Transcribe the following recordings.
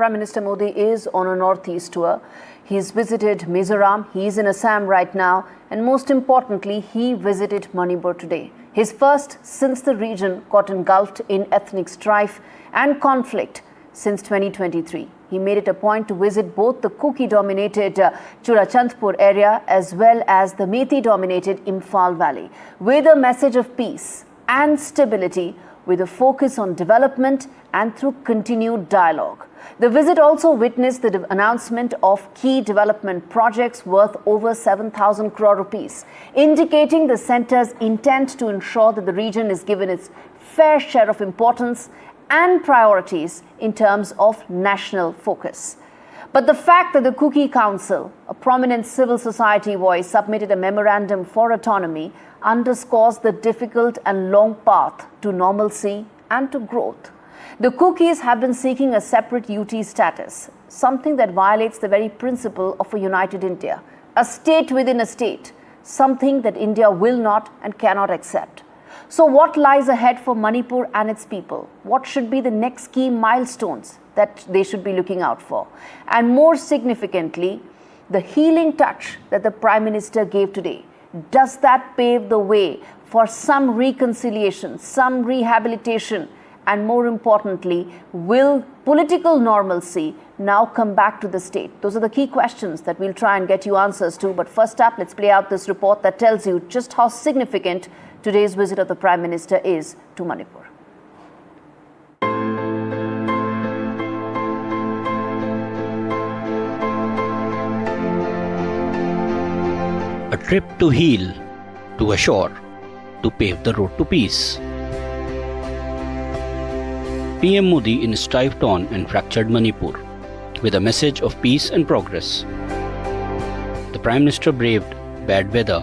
Prime Minister Modi is on a northeast tour. He's visited Mizoram, he's in Assam right now, and most importantly, he visited Manipur today. His first since the region got engulfed in ethnic strife and conflict since 2023. He made it a point to visit both the Kuki-dominated Churachandpur area as well as the Methi-dominated Imphal Valley with a message of peace and stability, with a focus on development and through continued dialogue. The visit also witnessed the announcement of key development projects worth over 7,000 crore rupees, indicating the centre's intent to ensure that the region is given its fair share of importance and priorities in terms of national focus. But the fact that the Kuki Council, a prominent civil society voice, submitted a memorandum for autonomy underscores the difficult and long path to normalcy and to growth. The Kukis have been seeking a separate UT status, something that violates the very principle of a united India, a state within a state, something that India will not and cannot accept. So what lies ahead for Manipur and its people? What should be the next key milestones that they should be looking out for? And more significantly, the healing touch that the Prime Minister gave today, does that pave the way for some reconciliation, some rehabilitation, and more importantly, will political normalcy now come back to the state? Those are the key questions that we'll try and get you answers to. But first up, let's play out this report that tells you just how significant today's visit of the Prime Minister is to Manipur. A trip to heal, to assure, to pave the road to peace. PM Modi in strife-torn and fractured Manipur, with a message of peace and progress. The Prime Minister braved bad weather,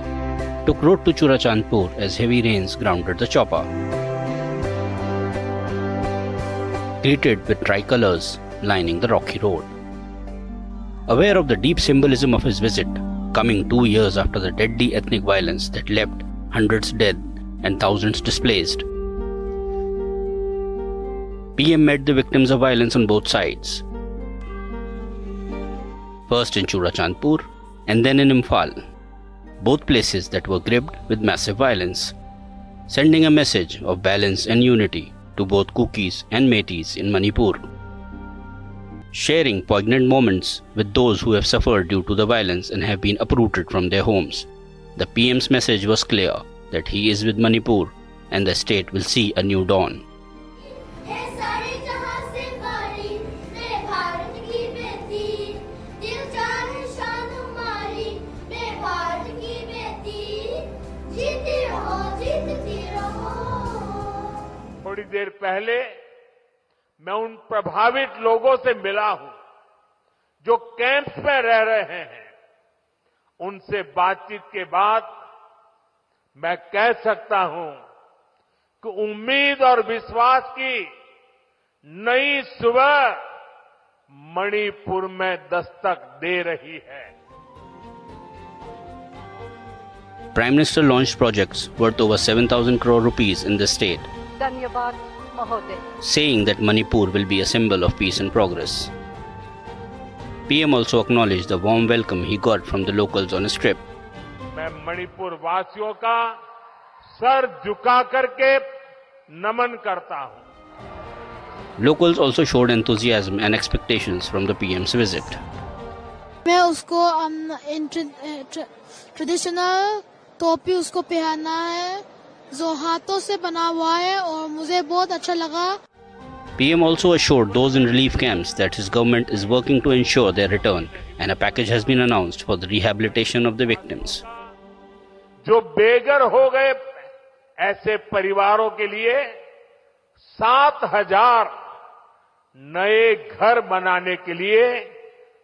took road to Churachandpur as heavy rains grounded the chopper. Greeted with tricolors lining the rocky road. Aware of the deep symbolism of his visit, coming 2 years after the deadly ethnic violence that left hundreds dead and thousands displaced, PM met the victims of violence on both sides. First in Churachandpur and then in Imphal, both places that were gripped with massive violence, sending a message of balance and unity to both Kukis and Metis in Manipur. Sharing poignant moments with those who have suffered due to the violence and have been uprooted from their homes, the PM's message was clear that he is with Manipur and the state will see a new dawn. थोड़ी देर पहले मैं उन प्रभावित लोगों से मिला हूं जो कैंप्स में रह रहे हैं। उनसे बातचीत के बाद मैं कह सकता हूं कि उम्मीद और विश्वास की नई सुबह मणिपुर में दस्तक दे रही है। Prime Minister launched projects worth over 7,000 crore rupees in the state, saying that Manipur will be a symbol of peace and progress. PM also acknowledged the warm welcome he got from the locals on his trip. मैं मणिपुर वासियों का sir झुका करके नमन करता हूं। Locals also showed enthusiasm and expectations from the PM's visit. मैं उसको traditional टोपी उसको पहनाना है जो हाथों से बना हुआ है और मुझे बहुत अच्छा लगा। PM also assured those in relief camps that his government is working to ensure their return and a package has been announced for the rehabilitation of the victims. जो बेघर हो गए ऐसे परिवारों के लिए 7,000 नए घर बनाने के लिए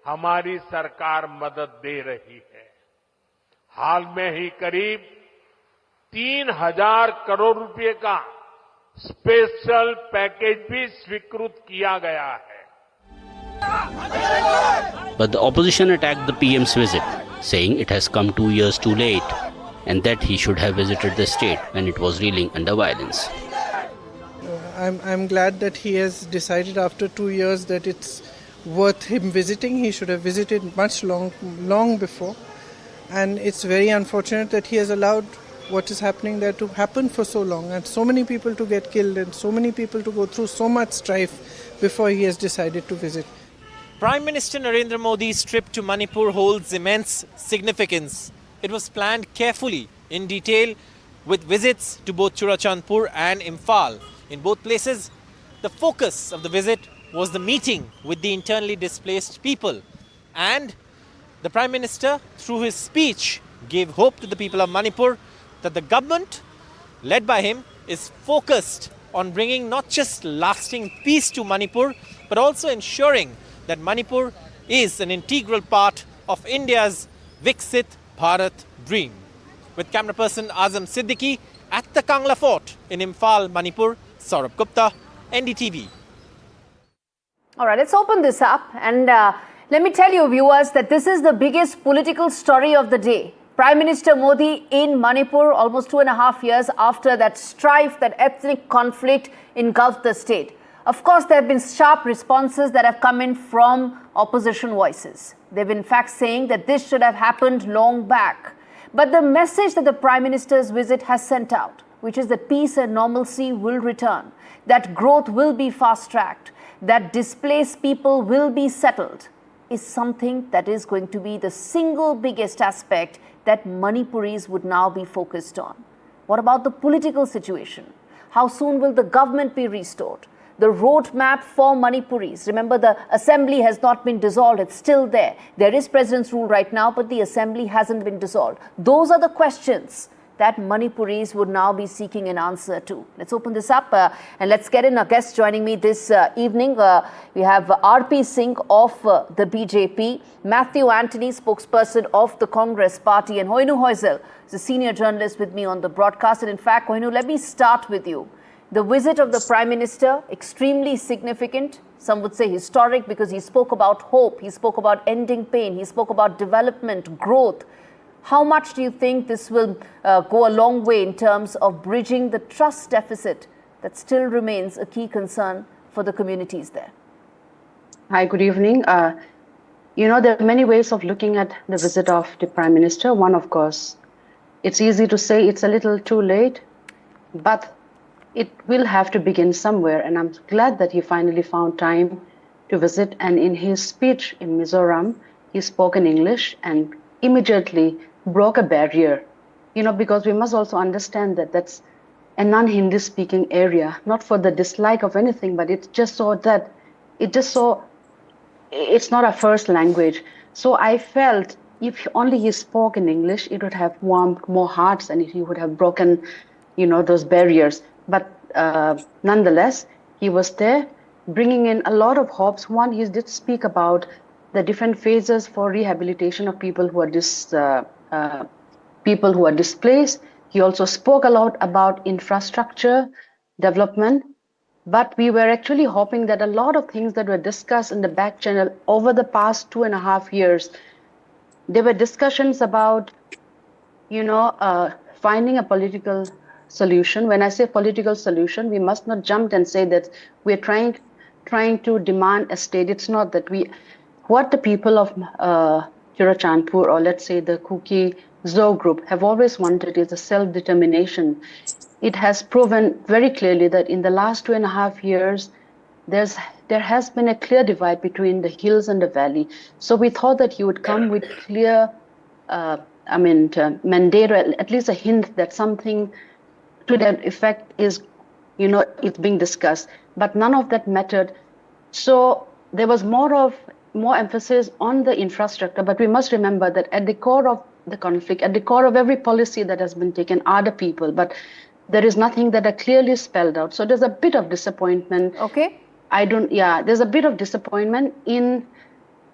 हमारी सरकार मदद दे रही है। हाल में ही करीब 3,000 करोड़ रुपए का स्पेशल पैकेज भी स्वीकृत किया गया है। But the opposition attacked the PM's visit, saying it has come 2 years too late and that he should have visited the state when it was reeling under violence. I'm glad that he has decided after 2 years that it's worth him visiting. He should have visited long before. And it's very unfortunate that he has allowed what is happening there to happen for so long, and so many people to get killed and so many people to go through so much strife before he has decided to visit. Prime Minister Narendra Modi's trip to Manipur holds immense significance. It was planned carefully, in detail, with visits to both Churachandpur and Imphal. In both places, the focus of the visit was the meeting with the internally displaced people. And the Prime Minister, through his speech, gave hope to the people of Manipur that the government, led by him, is focused on bringing not just lasting peace to Manipur, but also ensuring that Manipur is an integral part of India's Viksit Bharat dream. With camera person Azam Siddiqui at the Kangla Fort in Imphal, Manipur, Saurabh Gupta, NDTV. All right, let's open this up and let me tell you, viewers, that this is the biggest political story of the day. Prime Minister Modi in Manipur almost 2.5 years after that strife, that ethnic conflict engulfed the state. Of course, there have been sharp responses that have come in from opposition voices. They've in fact saying that this should have happened long back. But the message that the Prime Minister's visit has sent out, which is that peace and normalcy will return, that growth will be fast-tracked, that displaced people will be settled, is something that is going to be the single biggest aspect that Manipuris would now be focused on. What about the political situation? How soon will the government be restored? The roadmap for Manipuris. Remember, the assembly has not been dissolved. It's still there. There is president's rule right now, but the assembly hasn't been dissolved. Those are the questions that Manipuris would now be seeking an answer to. Let's open this up and let's get in our guests joining me this evening. We have R.P. Singh of the BJP, Matthew Antony, spokesperson of the Congress party, and Hoinu Hoysel is a senior journalist with me on the broadcast. And in fact, Hoinu, let me start with you. The visit of the Prime Minister, extremely significant. Some would say historic, because he spoke about hope, he spoke about ending pain, he spoke about development, growth. How much do you think this will go a long way in terms of bridging the trust deficit that still remains a key concern for the communities there? Hi, good evening. There are many ways of looking at the visit of the Prime Minister. One, of course, it's easy to say it's a little too late, but it will have to begin somewhere. And I'm glad that he finally found time to visit. And in his speech in Mizoram, he spoke in English and immediately broke a barrier, because we must also understand that that's a non-Hindi speaking area, not for the dislike of anything, but it's just so that it's not our first language. So I felt if only he spoke in English, it would have warmed more hearts and he would have broken, those barriers. But nonetheless, he was there bringing in a lot of hopes. One, he did speak about the different phases for rehabilitation of people who are displaced. He also spoke a lot about infrastructure development, but we were actually hoping that a lot of things that were discussed in the back channel over the past 2.5 years, there were discussions about, finding a political solution. When I say political solution, we must not jump and say that we're trying to demand a state. It's not that what the people of Churachandpur, or let's say the Kuki Zo group, have always wanted is a self-determination. It has proven very clearly that in the last 2.5 years, there has been a clear divide between the hills and the valley. So we thought that he would come with clear mandate, or at least a hint that something to that effect is, it's being discussed. But none of that mattered. So there was more emphasis on the infrastructure, but we must remember that at the core of the conflict, at the core of every policy that has been taken are the people, but there is nothing that are clearly spelled out. So there's a bit of disappointment. Okay. There's a bit of disappointment in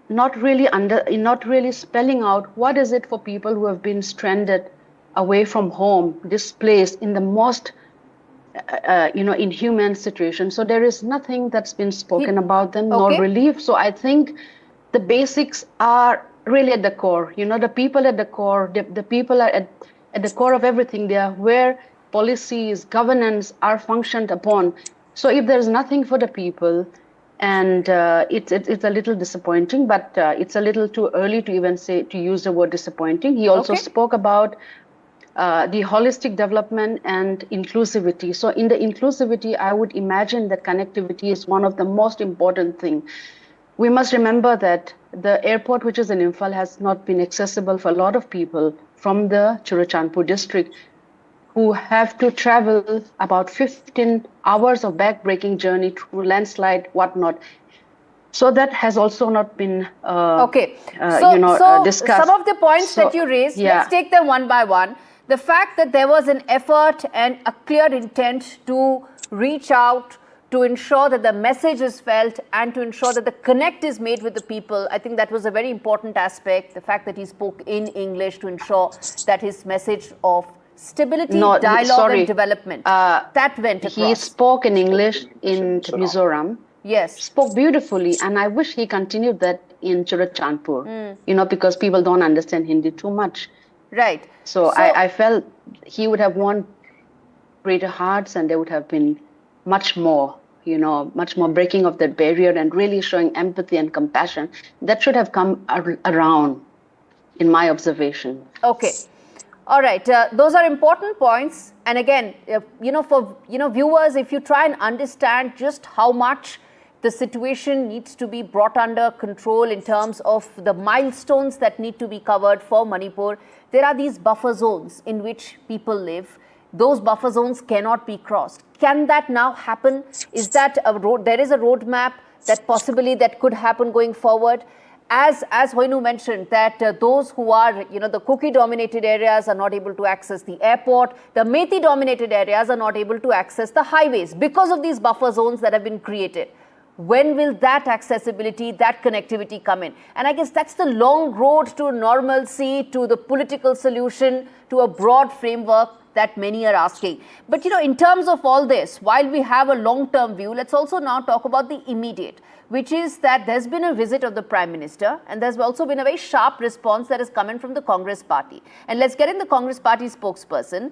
not really spelling out what is it for people who have been stranded away from home, displaced in the most inhuman situation. So there is nothing that's been spoken about them, nor relief. So I think the basics are really at the core. The people at the core, the people are at the core of everything. They are where policies, governance are functioned upon. So if there's nothing for the people, And it's a little disappointing, but it's a little too early to even use the word disappointing. He also spoke about the holistic development and inclusivity. So in the inclusivity, I would imagine that connectivity is one of the most important things. We must remember that the airport, which is in Imphal, has not been accessible for a lot of people from the Churachandpur district, who have to travel about 15 hours of back-breaking journey through landslide, whatnot. So that has also not been discussed. Some of the points that you raised, let's take them one by one. The fact that there was an effort and a clear intent to reach out, to ensure that the message is felt and to ensure that the connect is made with the people, I think that was a very important aspect. The fact that he spoke in English to ensure that his message of stability, dialogue and development, that went across. He spoke in English in Mizoram. Yes. Spoke beautifully, and I wish he continued that in Churachandpur, because people don't understand Hindi too much. Right. So I felt he would have won greater hearts, and there would have been much more breaking of that barrier and really showing empathy and compassion. That should have come around, in my observation. Okay. All right. Those are important points. And again, for viewers, if you try and understand just how much the situation needs to be brought under control in terms of the milestones that need to be covered for Manipur, there are these buffer zones in which people live. Those buffer zones cannot be crossed. Can that now happen? Is that a road? There is a roadmap that possibly that could happen going forward. As Hoinu mentioned, that those who are, the Kuki-dominated areas are not able to access the airport. The Methi-dominated areas are not able to access the highways because of these buffer zones that have been created. When will that accessibility, that connectivity come in? And I guess that's the long road to normalcy, to the political solution, to a broad framework that many are asking. But, in terms of all this, while we have a long-term view, let's also now talk about the immediate, which is that there's been a visit of the Prime Minister and there's also been a very sharp response that has come in from the Congress party. And let's get in the Congress party spokesperson.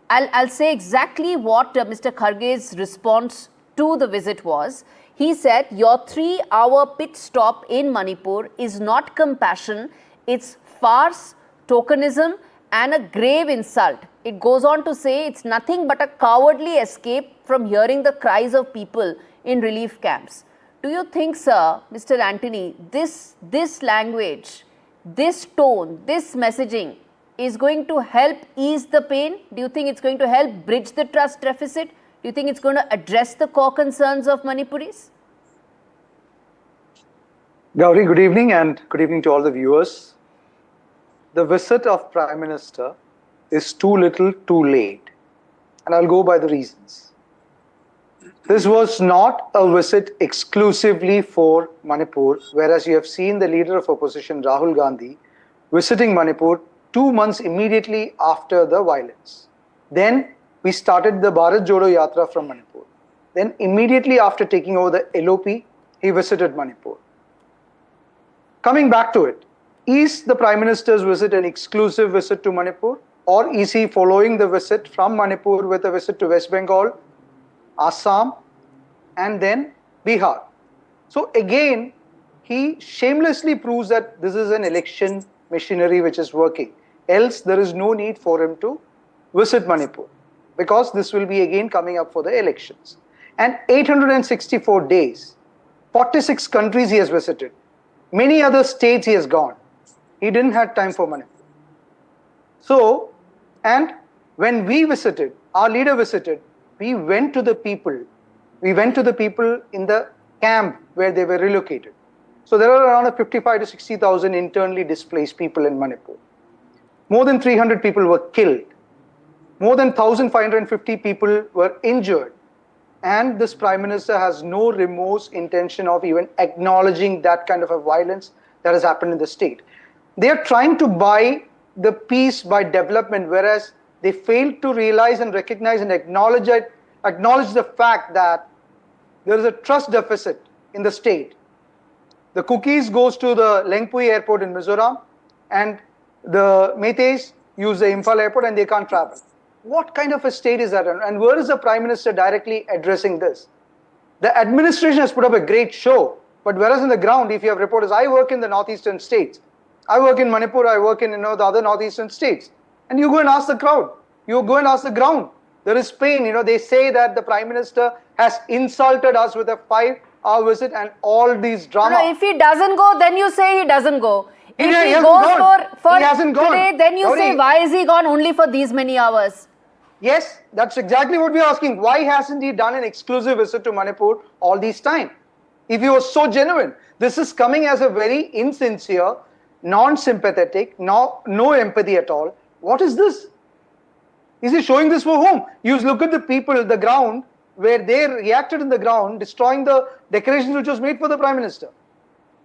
I'll say exactly what Mr. Kharge's response to the visit was. He said, your 3-hour pit stop in Manipur is not compassion, it's farce, tokenism and a grave insult. It goes on to say it's nothing but a cowardly escape from hearing the cries of people in relief camps. Do you think, sir, Mr. Antony, this language, this tone, this messaging is going to help ease the pain? Do you think it's going to help bridge the trust deficit? Do you think it's going to address the core concerns of Manipuris? Gauri, good evening, and good evening to all the viewers. The visit of Prime Minister is too little, too late, and I'll go by the reasons. This was not a visit exclusively for Manipur, whereas you have seen the leader of opposition, Rahul Gandhi, visiting Manipur 2 months immediately after the violence. Then we started the Bharat Jodo Yatra from Manipur. Then immediately after taking over the LOP, he visited Manipur. Coming back to it, is the Prime Minister's visit an exclusive visit to Manipur, or is he following the visit from Manipur with a visit to West Bengal, Assam and then Bihar? So again, he shamelessly proves that this is an election machinery which is working. Else there is no need for him to visit Manipur, because this will be again coming up for the elections. And 864 days, 46 countries he has visited. Many other states he has gone. He didn't have time for Manipur. So, and when we visited, our leader visited, we went to the people. We went to the people in the camp where they were relocated. So there are around 55 to 60,000 internally displaced people in Manipur. More than 300 people were killed. More than 1,550 people were injured. And this Prime Minister has no remorse intention of even acknowledging that kind of a violence that has happened in the state. They are trying to buy the peace by development, whereas they fail to realize and recognize and acknowledge the fact that there is a trust deficit in the state. The Kukis goes to the Lengpui airport in Mizoram, and the Meiteis use the Imphal airport and they can't travel. What kind of a state is that? And where is the Prime Minister directly addressing this? The administration has put up a great show, but whereas in the ground, if you have reporters, I work in the northeastern states, I work in Manipur, I work in the other northeastern states, and you go and ask the crowd, you go and ask the ground. There is pain. They say that the Prime Minister has insulted us with a 5-hour visit and all these drama. No, if he doesn't go, then you say he doesn't go. If he goes for he hasn't gone. Today, then you say why is he gone only for these many hours? Yes, that's exactly what we are asking. Why hasn't he done an exclusive visit to Manipur all this time? If he was so genuine, this is coming as a very insincere, non-sympathetic, no empathy at all. What is this? Is he showing this for whom? You look at the people, the ground, where they reacted in the ground, destroying the decorations which was made for the Prime Minister.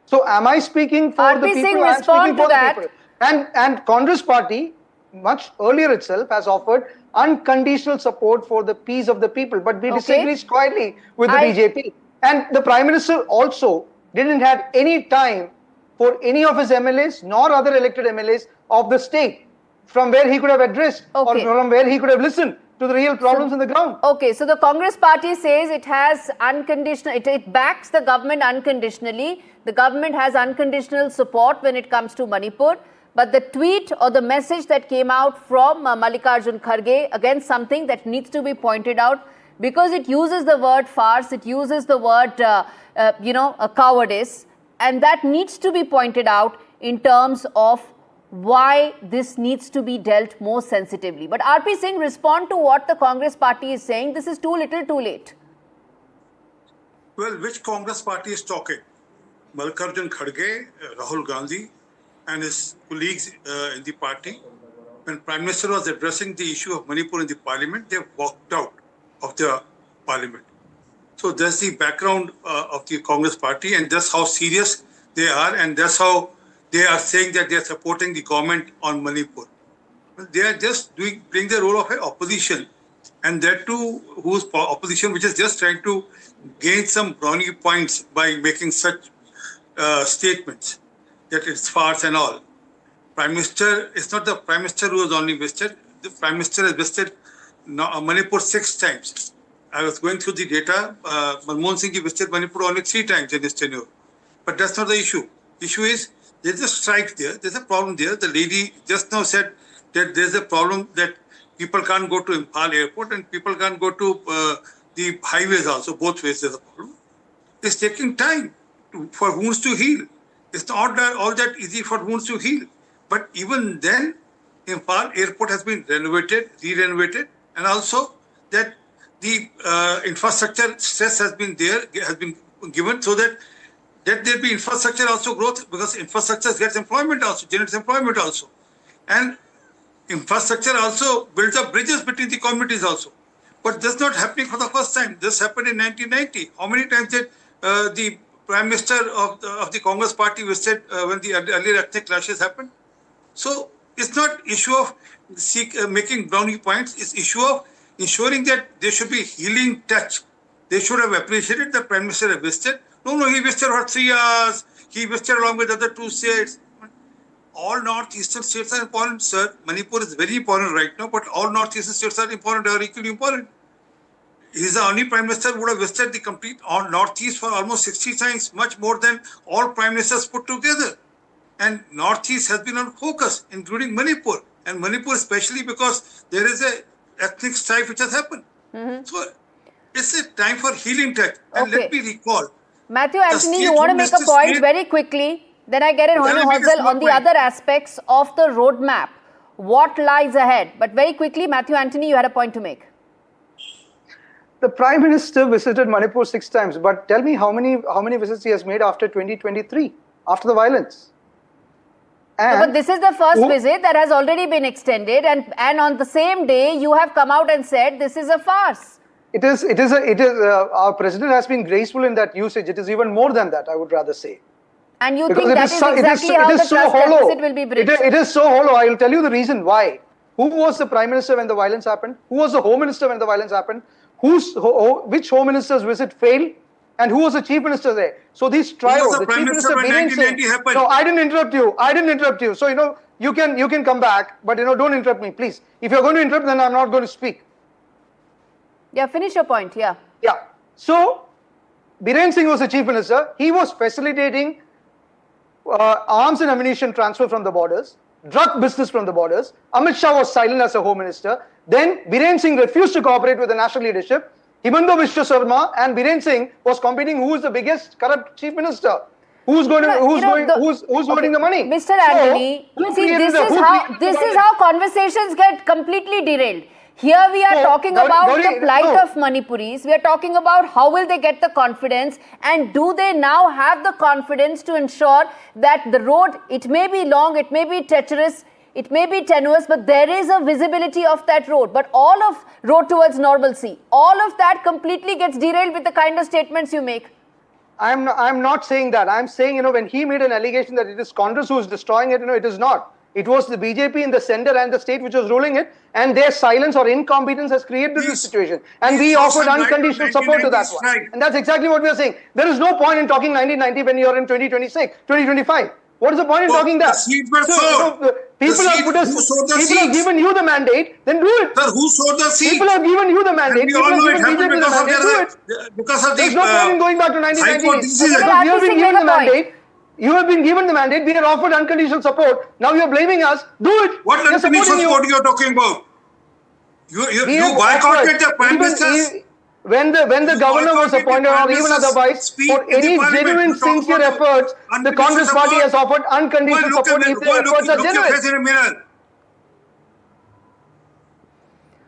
So am I speaking for the people? I am speaking for the people. And Congress party, much earlier itself, has offered unconditional support for the peace of the people. But we disagree quietly with the BJP. And the Prime Minister also didn't have any time for any of his MLAs nor other elected MLAs of the state from where he could have addressed or from where he could have listened to the real problems on the ground. Okay, so the Congress party says it has unconditional, it backs the government unconditionally. The government has unconditional support when it comes to Manipur. But the tweet or the message that came out from Mallikarjun Kharge, again something that needs to be pointed out because it uses the word farce, it uses the word, a cowardice, and that needs to be pointed out in terms of why this needs to be dealt more sensitively. But RP Singh, respond to what the Congress party is saying. This is too little, too late. Well, which Congress party is talking? Mallikarjun Kharge, Rahul Gandhi, and his colleagues in the party. When Prime Minister was addressing the issue of Manipur in the parliament, they walked out of the parliament. So that's the background of the Congress party, and that's how serious they are, and that's how they are saying that they are supporting the government on Manipur. They are just playing the role of an opposition, and that too, whose opposition which is just trying to gain some brownie points by making such statements that it's farce and all. Prime Minister, it's not the Prime Minister who has only visited. The Prime Minister has visited Manipur 6 times. I was going through the data. Manmohan Singh visited Manipur only 3 times in his tenure. But that's not the issue. The issue is there's a strike there. There's a problem there. The lady just now said that there's a problem that people can't go to Imphal airport and people can't go to the highways also. Both ways there's a problem. It's taking time for wounds to heal. It's not all that easy for wounds to heal. But even then, Imphal airport has been renovated, re-renovated, and also that the infrastructure stress has been given so that there be infrastructure also growth, because infrastructure gets employment also, generates employment also. And infrastructure also builds up bridges between the communities also. But that's not happening for the first time. This happened in 1990. How many times did the Prime Minister of the Congress party visited when the earlier ethnic clashes happened? So it's not issue of making brownie points. It's issue of ensuring that there should be healing touch. They should have appreciated the Prime Minister have visited. No, he visited for 3 hours. He visited along with other 2 states. All northeastern states are important, sir. Manipur is very important right now, but all northeastern states are important, are equally important. He's the only Prime Minister who would have visited the complete northeast for almost 60 times, much more than all Prime Ministers put together. And northeast has been on focus, including Manipur. And Manipur especially because there is a ethnic strife which has happened. So it's a time for healing touch. And let me recall. Matthew Anthony, you want to make a point very quickly? Then I get an rehearsal on the other aspects of the roadmap. What lies ahead? But very quickly, Matthew Anthony, you had a point to make. The Prime Minister visited Manipur 6 times, but tell me how many visits he has made after 2023, after the violence. No, but this is the first visit that has already been extended, and on the same day, you have come out and said this is a farce. Our president has been graceful in that usage. It is even more than that, I would rather say. And you think that is exactly how the trust deficit will be bridged? It is so hollow. I will tell you the reason why. Who was the Prime Minister when the violence happened? Who was the Home Minister when the violence happened? Which Home Minister's visit failed? And who was the Chief Minister there? So these trials, the Chief Minister didn't say, no, I didn't interrupt you. So, you can come back, but, don't interrupt me, please. If you're going to interrupt, then I'm not going to speak. Yeah, finish your point, yeah. Yeah. So, Biren Singh was the chief minister. He was facilitating arms and ammunition transfer from the borders, drug business from the borders. Amit Shah was silent as a home minister. Then Biren Singh refused to cooperate with the national leadership. Himanta Biswa Sarma and Biren Singh was competing who is the biggest corrupt chief minister. Who's voting the money? Mr. Anthony, see, this is how conversations get completely derailed. Here we are talking about the plight of Manipuris. We are talking about how will they get the confidence, and do they now have the confidence to ensure that the road, it may be long, it may be treacherous, it may be tenuous, but there is a visibility of that road. But all of road towards normalcy, all of that completely gets derailed with the kind of statements you make. I'm not saying that. I'm saying, when he made an allegation that it is Congress who is destroying it, it is not. It was the BJP in the center and the state which was ruling it, and their silence or incompetence has created this situation. And we offered unconditional support to that one. And that's exactly what we are saying. There is no point in talking 1990 when you are in 2026, 2025. What is the point in talking that? People have given you the mandate, then do it. Sir, who sowed the seed? People have given you the mandate. We all know it happened because of There's no point in going back to 1990. You have been given the mandate. You have been given the mandate. We have offered unconditional support. Now you are blaming us. Do it. What unconditional support you are talking about? You boycotted the Prime Minister. When the governor was appointed or even otherwise, for any genuine sincere efforts, the Congress party has offered unconditional support if their efforts are genuine.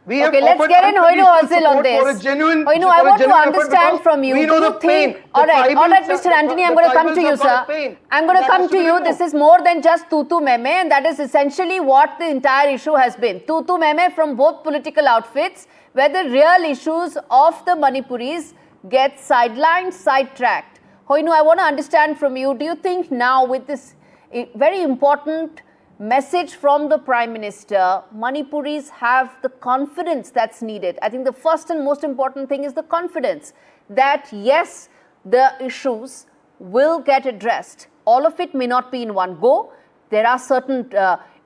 Okay, let's get in Hoinu Hazil on this. Hoinu, I want to understand from you. Do you think, all right, Mr. Anthony, I'm going to come to you, sir. I'm going to come to you. This is more than just tutu meme, and that is essentially what the entire issue has been. Tutu meme from both political outfits, where the real issues of the Manipuris get sidelined, sidetracked. Hoinu, I want to understand from you, do you think now with this very important message from the Prime Minister, Manipuris have the confidence that's needed? I think the first and most important thing is the confidence that yes, the issues will get addressed. All of it may not be in one go. There are certain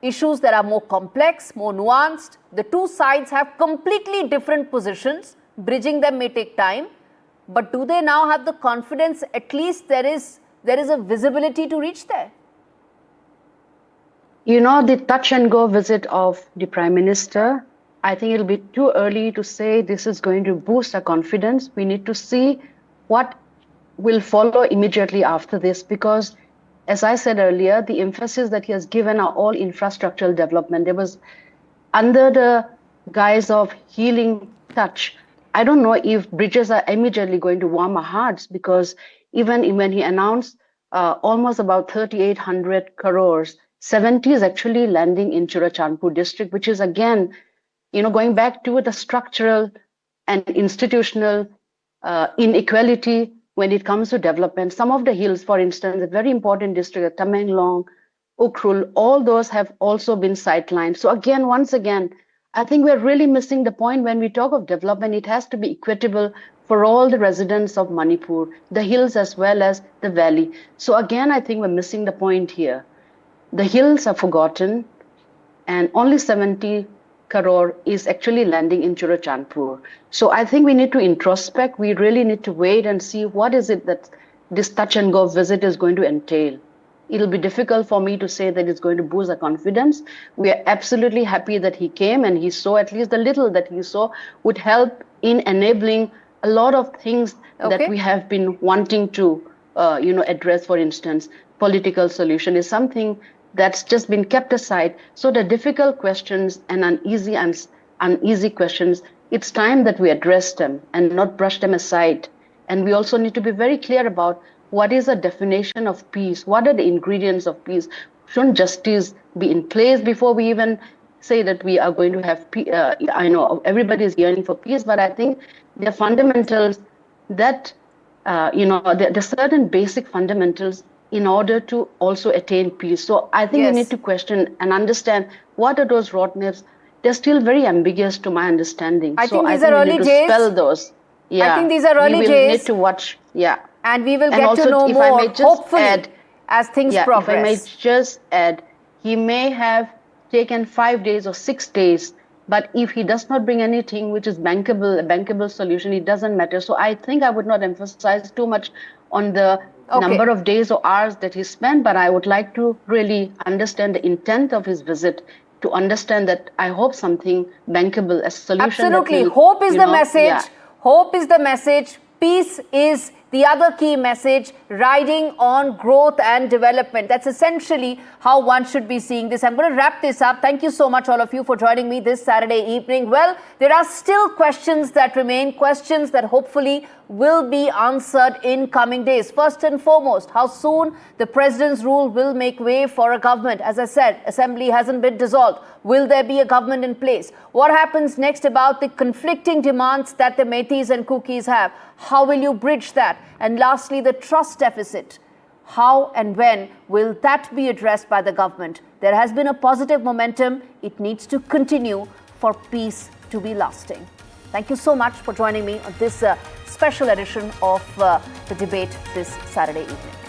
issues that are more complex, more nuanced. The two sides have completely different positions. Bridging them may take time. But do they now have the confidence, at least there is a visibility to reach there? The touch and go visit of the Prime Minister, I think it'll be too early to say this is going to boost our confidence. We need to see what will follow immediately after this, because as I said earlier, the emphasis that he has given are all infrastructural development. There was, under the guise of healing touch, I don't know if bridges are immediately going to warm our hearts, because even when he announced almost about 3,800 crores, 70 is actually landing in Churachandpur district, which is again, going back to the structural and institutional inequality when it comes to development. Some of the hills, for instance, a very important district, Tamenglong, Ukhrul, all those have also been sidelined. So again, once again, I think we're really missing the point when we talk of development. It has to be equitable for all the residents of Manipur, the hills as well as the valley. So again, I think we're missing the point here. The hills are forgotten, and only 70 crore is actually landing in Churachandpur. So I think we need to introspect. We really need to wait and see what is it that this touch and go visit is going to entail. It'll be difficult for me to say that it's going to boost our confidence. We are absolutely happy that he came, and he saw, at least the little that he saw would help in enabling a lot of things that we have been wanting to address. For instance, political solution is something that's just been kept aside. So the difficult questions and uneasy questions, it's time that we address them and not brush them aside. And we also need to be very clear about what is a definition of peace? What are the ingredients of peace? Shouldn't justice be in place before we even say that we are going to have peace? I know everybody is yearning for peace, but I think there are fundamentals that, there are certain basic fundamentals in order to also attain peace. So I think we need to question and understand what are those roadmaps. They're still very ambiguous to my understanding. I think these are early days. Spell those. Yeah. I think these are early days. We will need to watch. Yeah. And we will get to know more, hopefully, as things progress. If I may just add, he may have taken 5 days or 6 days But if he does not bring anything which is bankable, a bankable solution, it doesn't matter. So I think I would not emphasize too much on the number of days or hours that he spent, but I would like to really understand the intent of his visit, to understand that I hope something bankable, a solution. Absolutely. Hope is the message. Yeah. Hope is the message. Peace is the other key message, riding on growth and development. That's essentially how one should be seeing this. I'm going to wrap this up. Thank you so much, all of you, for joining me this Saturday evening. Well, there are still questions that remain, questions that hopefully will be answered in coming days. First and foremost, how soon the president's rule will make way for a government. As I said, assembly hasn't been dissolved. Will there be a government in place? What happens next about the conflicting demands that the Meiteis and Kukis have? How will you bridge that? And lastly, the trust deficit. How and when will that be addressed by the government? There has been a positive momentum. It needs to continue for peace to be lasting. Thank you so much for joining me on this special edition of the debate this Saturday evening.